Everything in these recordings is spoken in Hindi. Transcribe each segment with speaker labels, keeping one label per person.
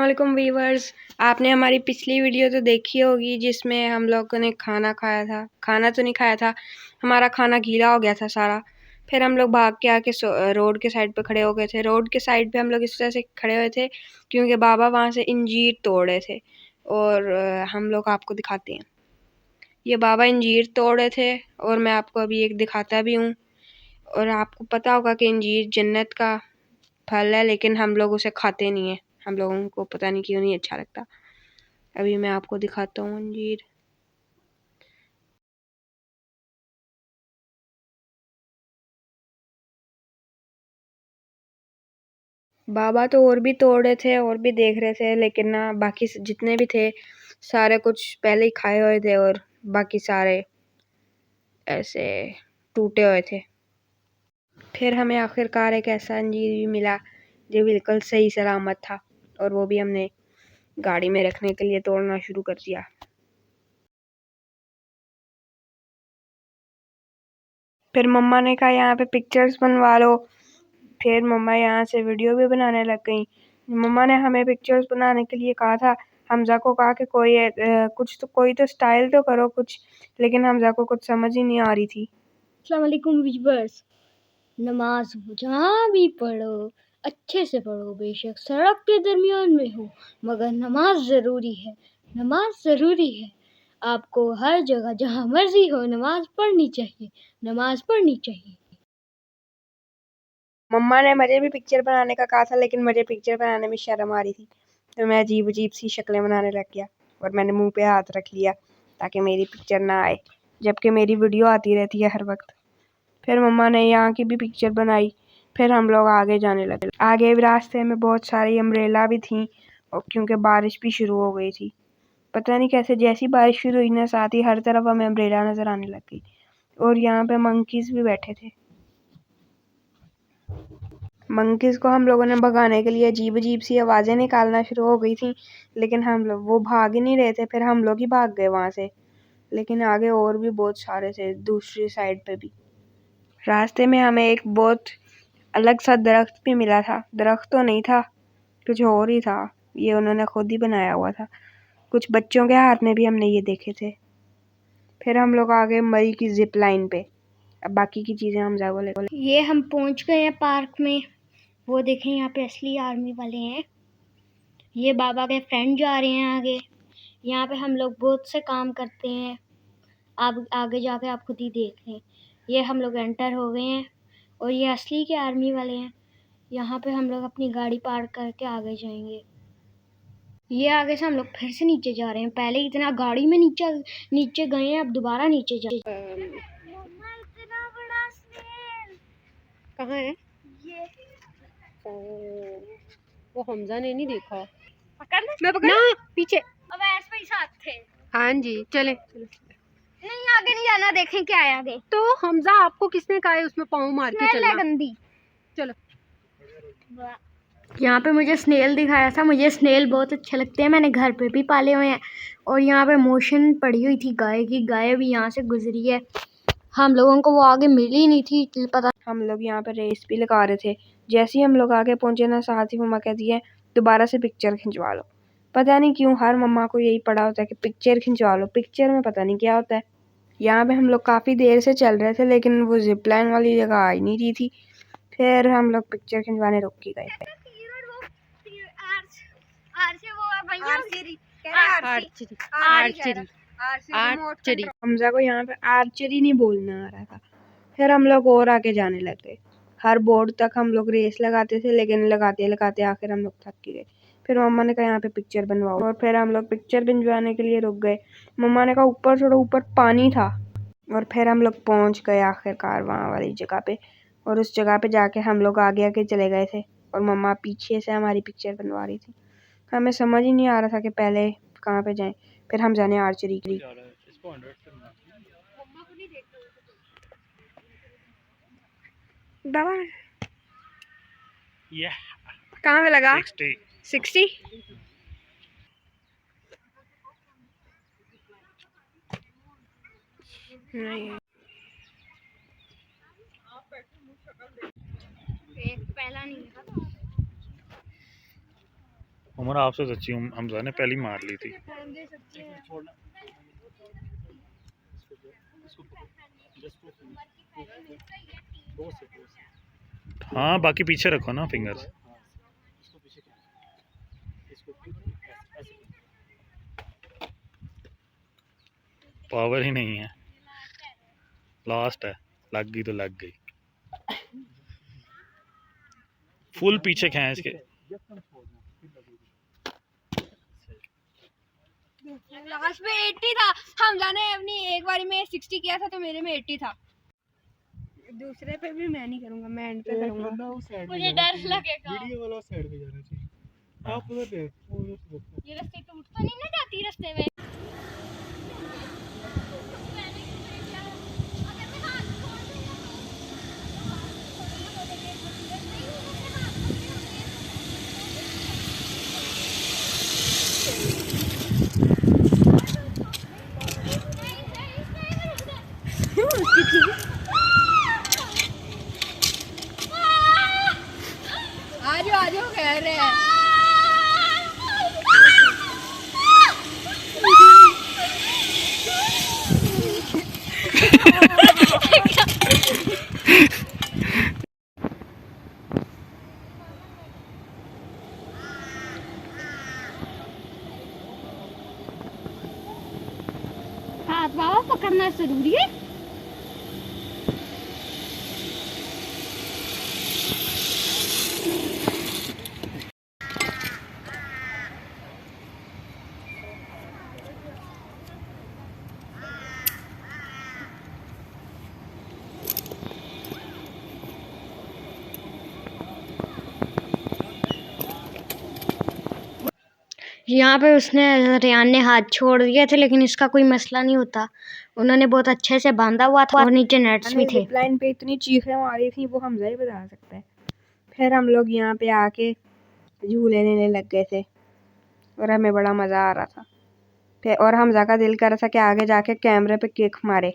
Speaker 1: वालेकुम वीवर्स। आपने हमारी पिछली वीडियो तो देखी होगी जिसमें हम लोगों ने खाना खाया था। खाना तो नहीं खाया था, हमारा खाना गीला हो गया था सारा। फिर हम लोग भाग के आके रोड के साइड पे खड़े हो गए थे। रोड के साइड पे हम लोग इस तरह से खड़े हुए थे क्योंकि बाबा वहाँ से इंजीर तोड़ रहे थे और हम लोग आपको दिखाते हैं। ये बाबा इंजीर तोड़ रहे थे और मैं आपको अभी एक दिखाता भी हूँ। और आपको पता होगा कि इंजीर जन्नत का फल है, लेकिन हम लोग उसे खाते नहीं है। हम लोगों को पता नहीं क्यों नहीं अच्छा लगता। अभी मैं आपको दिखाता हूँ अंजीर। बाबा तो और भी तोड़ रहे थे और भी देख रहे थे, लेकिन ना बाकी जितने भी थे सारे कुछ पहले ही खाए हुए थे और बाकी सारे ऐसे टूटे हुए थे। फिर हमें आखिरकार एक ऐसा अंजीर भी मिला जो बिल्कुल सही सलामत था और वो भी हमने गाड़ी में रखने के लिए तोड़ना शुरू कर दिया। फिर मम्मा ने कहा यहाँ पे पिक्चर्स बनवा लो। फिर मम्मा यहाँ से वीडियो भी बनाने लग गई। मम्मा ने हमें पिक्चर्स बनाने के लिए कहा था। हमजा को कहा कि कोई तो स्टाइल तो करो कुछ, लेकिन हमजा को कुछ समझ ही नहीं आ रही थी।
Speaker 2: अस्सलाम वालेकुम व्यूअर्स। नमाज जहाँ भी पढ़ो अच्छे से पढ़ो, बेशक सड़क के दरमियान में हो, मगर नमाज ज़रूरी है। नमाज ज़रूरी है। आपको हर जगह जहाँ मर्जी हो नमाज पढ़नी चाहिए। नमाज पढ़नी चाहिए।
Speaker 1: मम्मा ने मुझे भी पिक्चर बनाने का कहा था, लेकिन मुझे पिक्चर बनाने में शर्म आ रही थी, तो मैं अजीब अजीब सी शक्लें बनाने लग गया और मैंने मुंह पे हाथ रख लिया ताकि मेरी पिक्चर ना आए, जबकि मेरी वीडियो आती रहती है हर वक्त। फिर मम्मा ने यहाँ की भी पिक्चर बनाई। फिर हम लोग आगे जाने लगे। आगे रास्ते में बहुत सारी अम्ब्रेला भी थी और क्योंकि बारिश भी शुरू हो गई थी। पता नहीं कैसे जैसी बारिश शुरू हुई ना, साथ ही हर तरफ हमें अम्ब्रेला नजर आने लग गई और यहाँ पे मंकीज भी बैठे थे। मंकीज को हम लोगों ने भगाने के लिए अजीब अजीब सी आवाज़ें निकालना शुरू हो गई थी, लेकिन हम लोग वो भाग ही नहीं रहे थे। फिर हम लोग ही भाग गए वहाँ से, लेकिन आगे और भी बहुत सारे थे दूसरी साइड पे भी। रास्ते में हमें एक बहुत अलग सा दरख्त भी मिला था। दरख्त तो नहीं था, कुछ और ही था। ये उन्होंने खुद ही बनाया हुआ था। कुछ बच्चों के हाथ में भी हमने ये देखे थे। फिर हम लोग आ गए मरी की जिप लाइन पे। अब बाकी की चीज़ें हम जा बोले।
Speaker 2: ये हम पहुंच गए हैं पार्क में। वो देखें यहाँ पे असली आर्मी वाले हैं। ये बाबा के फ्रेंड जा रहे हैं आगे। यहाँ पे हम लोग बहुत से काम करते हैं। आप आगे जाके आप खुद ही देख लें। ये हम लोग एंटर हो गए हैं और ये असली के आर्मी वाले हैं। यहाँ पे हम लोग अपनी गाड़ी पार्क करके आगे जाएंगे। ये आगे से हम लोग फिर से नीचे जा रहे हैं। पहले इतना गाड़ी में नीचे गए हैं, अब दोबारा नीचे जा रहे हैं। इतना बड़ा स्नेल
Speaker 1: कहाँ है?
Speaker 2: ये
Speaker 1: वो हमजा ने नहीं देखा।
Speaker 2: मैं पकड़
Speaker 1: ना पीछे।
Speaker 2: अब ऐसे ही साथ थे।
Speaker 1: हाँ जी चले।
Speaker 2: नहीं आगे नहीं जाना, देखें क्या है आगे।
Speaker 1: तो हमजा आपको किसने कहा है उसमें पाँव मार के
Speaker 2: स्नेल है
Speaker 1: चलना?
Speaker 2: गंदी।
Speaker 1: चलो।
Speaker 2: यहाँ पे मुझे स्नेल दिखाया था। मुझे स्नेल बहुत अच्छे लगते हैं, मैंने घर पे भी पाले हुए हैं। और यहाँ पे मोशन पड़ी हुई थी गाय की। गाय भी यहाँ से गुजरी है। हम लोगों को वो आगे मिली नहीं थी, पता।
Speaker 1: हम लोग यहाँ पे रेस भी लगा रहे थे। जैसे ही हम लोग आगे पहुंचे ना, साथ ही मम्मा कहती है दोबारा से पिक्चर खिंचवा लो। पता नहीं क्यों हर मम्मा को यही पड़ा होता है कि पिक्चर खिंचवा लो। पिक्चर में पता नहीं क्या होता है। यहाँ पे हम लोग काफ़ी देर से चल रहे थे, लेकिन वो जिप लाइन वाली जगह आ ही नहीं रही थी। फिर हम लोग पिक्चर खिंचवाने रुक के गए। हमजा को यहाँ पे आर्चरी नहीं बोलना आ रहा था। फिर हम लोग और आगे जाने लगे। हर बोर्ड तक हम लोग रेस लगाते थे, लेकिन लगाते लगाते आखिर हम लोग थक गए। फिर मम्मा ने कहा यहाँ पे पिक्चर बनवाओ और फिर हम लोग पिक्चर बनवाने के लिए रुक गए। मम्मा ने कहा ऊपर थोड़ा ऊपर पानी था और फिर हम लोग पहुंच गए आखिरकार वहाँ वाली जगह पे। और उस जगह पे जाके हम लोग आगे आगे चले गए थे और मम्मा पीछे से हमारी पिक्चर बनवा रही थी। हमें समझ ही नहीं आ रहा था कि पहले कहाँ पे जाएं। फिर हम जाने आर्चरी के लिए। दवा कहाँ पे लगा? 60। नहीं
Speaker 2: पहला नहीं था।
Speaker 3: उम्र आपसे सच्ची हमजा ने पहली मार ली थी। हाँ बाकी पीछे रखो ना फिंगर्स। पावर ही नहीं है, लास्ट है, लग गई तो लग गई। फुल पीछे खींच के।
Speaker 1: लास्ट में 80 था, हमजा ने अपनी एक बारी में 60 किया था तो मेरे में 80 था। दूसरे पे भी मैं नहीं करूंगा, मैं एंड पे करूंगा।
Speaker 2: मुझे डर लगेगा।
Speaker 4: वीडियो वाला साइड पे जाना चाहिए। आप उधर देखो,
Speaker 2: ये रास्ते टूट तो नहीं ना जाती रास्ते में।
Speaker 1: आ जाओ कह रहे हैं।
Speaker 2: हाथ बाबा पकड़ना जरूरी है। यहाँ पे उसने रेयान ने हाथ छोड़ दिए थे, लेकिन इसका कोई मसला नहीं होता। उन्होंने बहुत अच्छे से बांधा हुआ था और नीचे नेट्स भी थे।
Speaker 1: लाइन पे इतनी चीखें मारी थी वो हमजा ही बता सकता है। फिर हम लोग यहाँ पे आके झूले लेने लग गए थे और हमें बड़ा मज़ा आ रहा था। फिर और हमजा का दिल कर रहा था कि आगे जाके कैमरे पे किक मारे,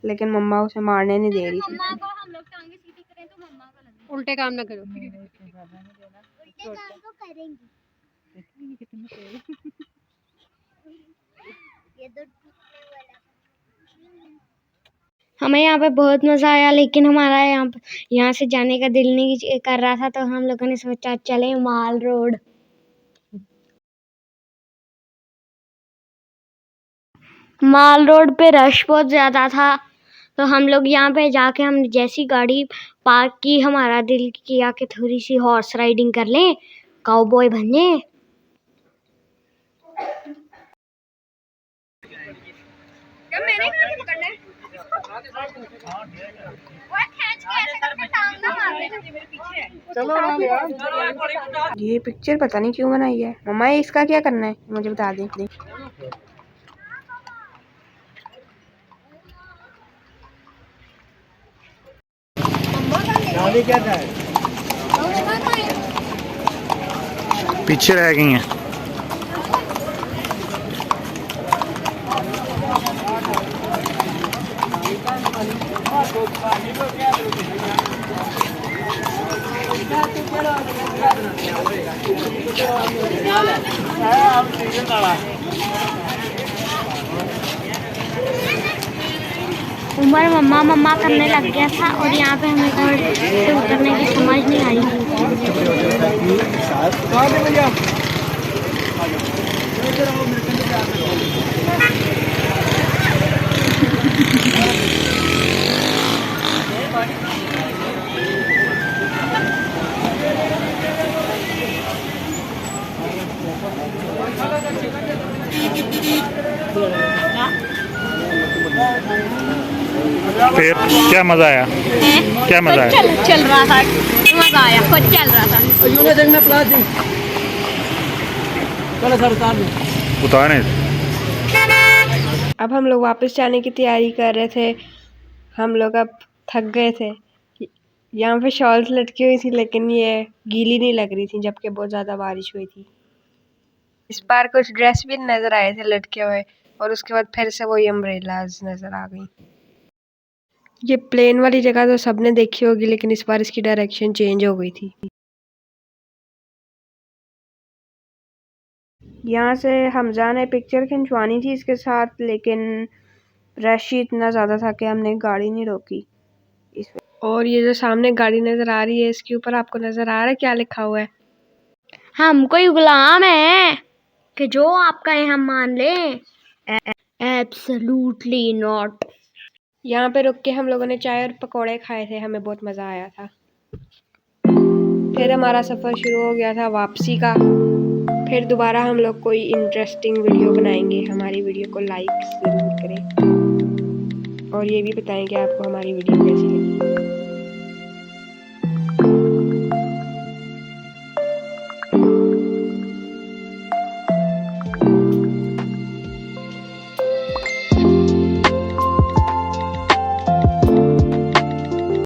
Speaker 1: लेकिन मम्मा उसे मारने नहीं दे रही थी।
Speaker 2: मम्मा को हम लोग टांगे सीधी करें तो मम्मा को लगे।
Speaker 1: उल्टे काम ना करो।
Speaker 2: उल्टे काम तो करेंगी। ये तो हमें यहाँ पे बहुत मज़ा आया, लेकिन हमारा यहाँ से जाने का दिल नहीं कर रहा था, तो हम लोगों ने सोचा चले माल रोड। माल रोड पे रश बहुत ज़्यादा था, तो हम लोग यहाँ पे जाके हम जैसी गाड़ी पार्क की, हमारा दिल किया कि थोड़ी सी हॉर्स राइडिंग कर लें, काउबॉय बने।
Speaker 1: ये पिक्चर पता नहीं क्यों बनाई है मम्मा, ये इसका क्या करना है मुझे बता दें।
Speaker 4: क्या था?
Speaker 3: पीछे रह गई हैं।
Speaker 2: उमर मम्मा मम्मा करने लग गया था, और यहाँ पे हमें से उतरने की समझ नहीं आई थी।
Speaker 3: फिर क्या मजा आया? क्या मजा आया?
Speaker 2: चल रहा था, मजा आया, खुद चल रहा था।
Speaker 3: उतारे।
Speaker 1: अब हम लोग वापस जाने की तैयारी कर रहे थे। हम लोग अब थक गए थे। यहाँ पे शॉल्स लटकी हुई थी, लेकिन ये गीली नहीं लग रही थी, जबकि बहुत ज़्यादा बारिश हुई थी। इस बार कुछ ड्रेस भी नज़र आए थे लटके हुए, और उसके बाद फिर से वही अम्ब्रेलाज नज़र आ गई। ये प्लेन वाली जगह तो सबने देखी होगी, लेकिन इस बार इसकी डायरेक्शन चेंज हो गई थी। यहाँ से हमजा ने पिक्चर खिंचवानी थी इसके साथ, लेकिन रश ही इतना ज़्यादा था कि हमने गाड़ी नहीं रोकी इस। और ये जो सामने गाड़ी नज़र आ रही है, इसके ऊपर आपको नज़र आ रहा है क्या लिखा हुआ है?
Speaker 2: हम कोई गुलाम है कि जो आपका है हम मान लें? Absolutely not.
Speaker 1: यहाँ पे रुक के हम लोगों ने चाय और पकौड़े खाए थे, हमें बहुत मज़ा आया था। फिर हमारा सफ़र शुरू हो गया था वापसी का। फिर दोबारा हम लोग कोई इंटरेस्टिंग वीडियो बनाएंगे। हमारी वीडियो को लाइक ज़रूर करें और ये भी बताएं कि आपको हमारी वीडियो कैसी लगी।